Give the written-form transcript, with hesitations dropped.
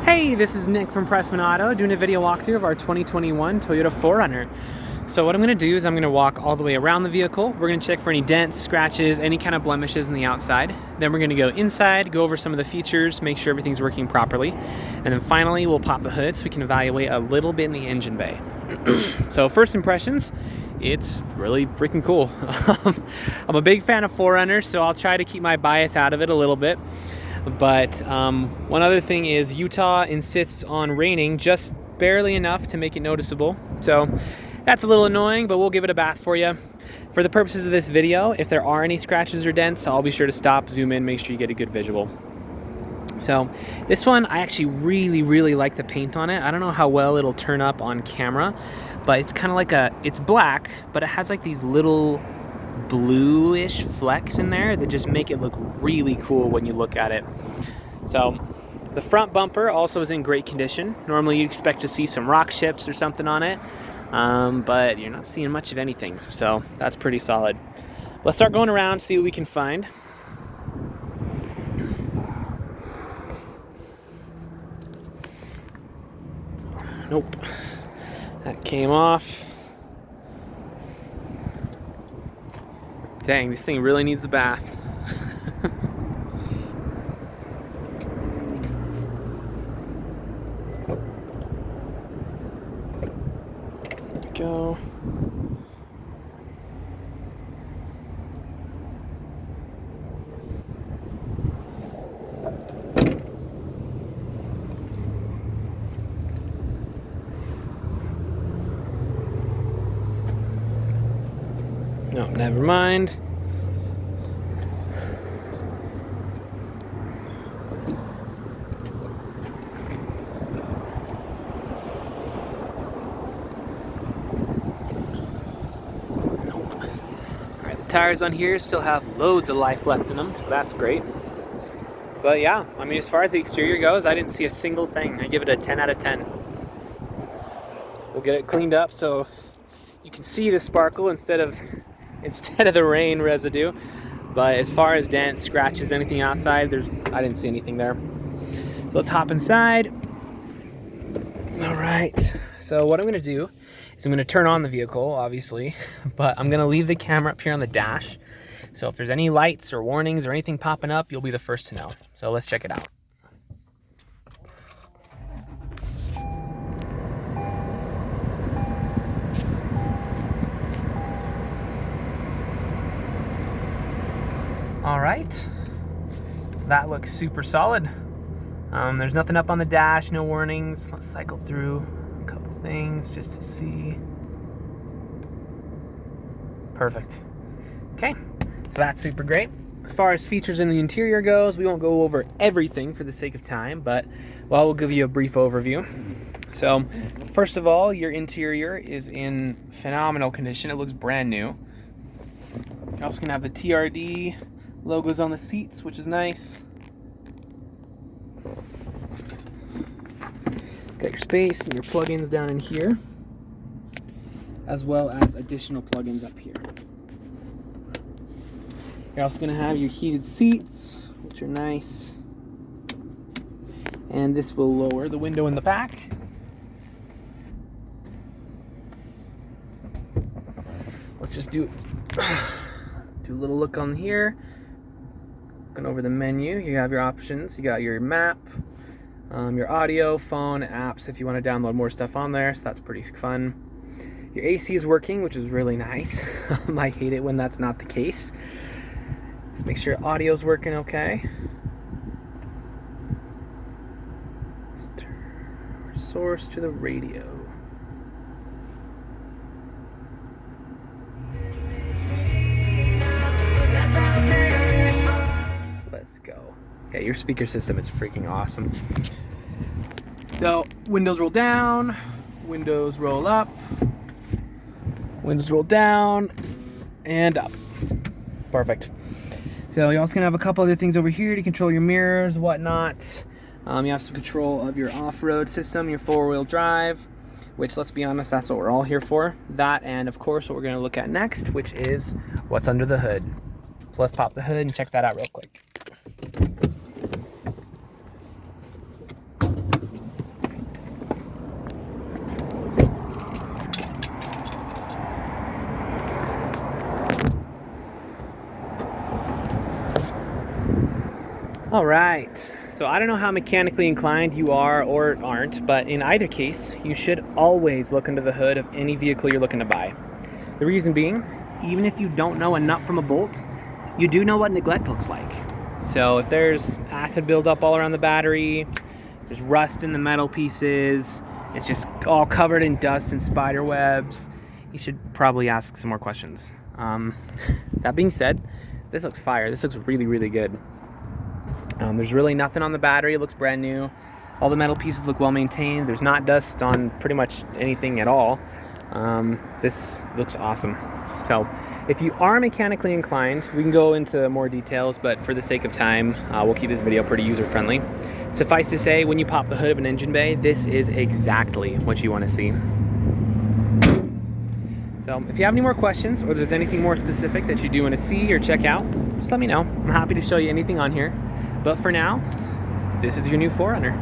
Hey, this is Nick from Prestman Auto doing a video walkthrough of our 2021 Toyota 4Runner. So what I'm going to do is I'm going to walk all the way around the vehicle. We're going to check for any dents, scratches, any kind of blemishes on the outside. Then we're going to go inside, go over some of the features, make sure everything's working properly. And then finally we'll pop the hood so we can evaluate a little bit in the engine bay. So first impressions, it's really freaking cool. I'm a big fan of 4Runners, so I'll try to keep my bias out of it a little bit. But one other thing is Utah insists on raining just barely enough to make it noticeable. So that's a little annoying, but we'll give it a bath for you. For the purposes of this video, if there are any scratches or dents, I'll be sure to stop, zoom in, make sure you get a good visual. So this one, I actually really like the paint on it. I don't know how well it'll turn up on camera, but it's kind of like it's black, but it has like these little bluish flecks in there that just make it look really cool when you look at it. So the front bumper also is in great condition. Normally you'd expect to see some rock chips or something on it, but you're not seeing much of anything, so that's pretty solid. Let's start going around, see what we can find. Nope, that came off. Dang, this thing really needs a bath. There we go. No, never mind. Tires on here still have loads of life left in them, so that's great. But yeah, I mean, as far as the exterior goes, I didn't see a single thing. I give it a 10 out of 10. We'll get it cleaned up so you can see the sparkle instead of the rain residue. But as far as dents, scratches, anything outside, I didn't see anything there. So let's hop inside. All right, so what I'm gonna do is I'm going to turn on the vehicle, obviously, but I'm going to leave the camera up here on the dash. So if there's any lights or warnings or anything popping up, you'll be the first to know. So let's check it out. All right, so that looks super solid. There's nothing up on the dash, no warnings. Let's cycle through a couple things just to see. Perfect. Okay, so that's super great. As far as features in the interior goes, we won't go over everything for the sake of time, but well, we'll give you a brief overview. So first of all, your interior is in phenomenal condition. It looks brand new. You're also gonna have the TRD logos on the seats, which is nice. Got your space and your plugins down in here, as well as additional plugins up here. You're also going to have your heated seats, which are nice. And this will lower the window in the back. Let's just do a little look on here. Looking over the menu, you have your options. You got your map, your audio, phone, apps if you want to download more stuff on there, so that's pretty fun. Your AC is working, which is really nice. I hate it when that's not the case. Let's make sure audio's working okay. Let's turn our source to the radio. Let's go. Yeah, your speaker system is freaking awesome. So, windows roll down, windows roll up, windows roll down, and up. Perfect. So you're also gonna have a couple other things over here to control your mirrors, whatnot. You have some control of your off-road system, your four-wheel drive, which, let's be honest, that's what we're all here for. That, and of course what we're gonna look at next, which is what's under the hood. So let's pop the hood and check that out real quick. All right, so I don't know how mechanically inclined you are or aren't, but in either case, you should always look under the hood of any vehicle you're looking to buy. The reason being, even if you don't know a nut from a bolt, you do know what neglect looks like. So if there's acid buildup all around the battery, there's rust in the metal pieces, it's just all covered in dust and spider webs, you should probably ask some more questions. That being said, this looks fire. This looks really, really good. There's really nothing on the battery. It looks brand new. All the metal pieces look well maintained. There's not dust on pretty much anything at all. This looks awesome. So if you are mechanically inclined, we can go into more details, but for the sake of time, we'll keep this video pretty user-friendly. Suffice to say, when you pop the hood of an engine bay, this is exactly what you want to see. So if you have any more questions, or there's anything more specific that you do want to see or check out, just let me know. I'm happy to show you anything on here. But for now, this is your new 4Runner.